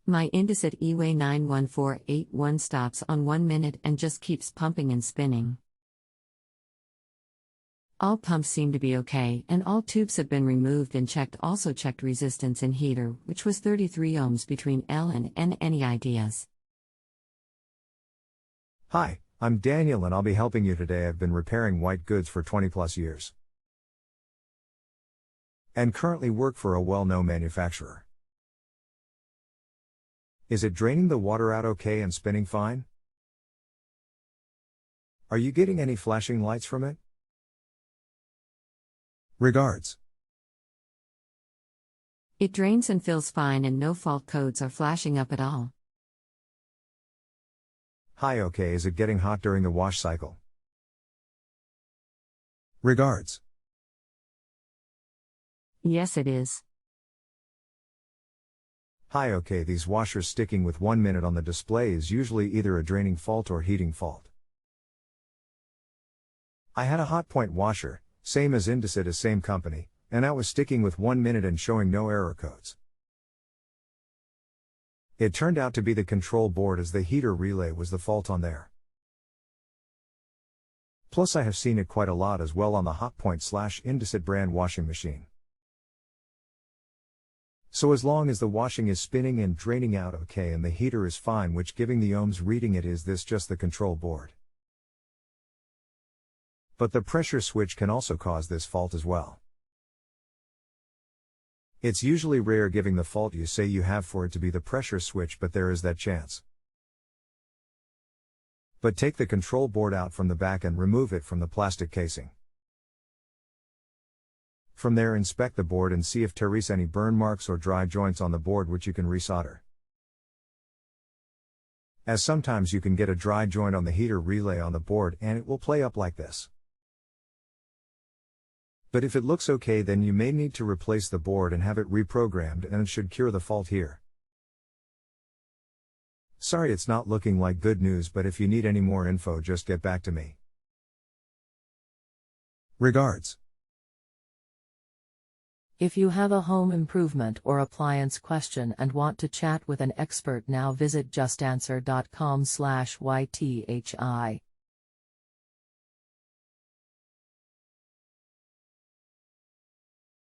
My indesit Iwe91481 stops on 1 minute and just keeps pumping and spinning. All pumps seem to be okay, and all tubes have been removed and checked. Also checked resistance in heater, which was 33 ohms between L and N. Any ideas? Hi, I'm Daniel and I'll be helping you today. I've been repairing white goods for 20 plus years. And currently work for a well-known manufacturer. Is it draining the water out okay and spinning fine? Are you getting any flashing lights from it? Regards. It drains and fills fine and no fault codes are flashing up at all. Hi, okay. Is it getting hot during the wash cycle? Regards. Yes, it is. Hi, okay. These washers sticking with 1 minute on the display is usually either a draining fault or heating fault. I had a hot point washer, same as indesit as same company, and that was sticking with 1 minute and showing no error codes. It turned out to be the control board, as the heater relay was the fault on there. Plus I have seen it quite a lot as well on the Hotpoint/Indesit brand washing machine. So as long as the washing is spinning and draining out okay and the heater is fine, which giving the ohms reading it, is this just the control board? But the pressure switch can also cause this fault as well. It's usually rare giving the fault you say you have for it to be the pressure switch, but there is that chance. But take the control board out from the back and remove it from the plastic casing. From there, inspect the board and see if there is any burn marks or dry joints on the board, which you can resolder. As sometimes you can get a dry joint on the heater relay on the board and it will play up like this. But if it looks okay, then you may need to replace the board and have it reprogrammed, and it should cure the fault here. Sorry it's not looking like good news, but if you need any more info, just get back to me. Regards. If you have a home improvement or appliance question and want to chat with an expert now, visit justanswer.com/ythi.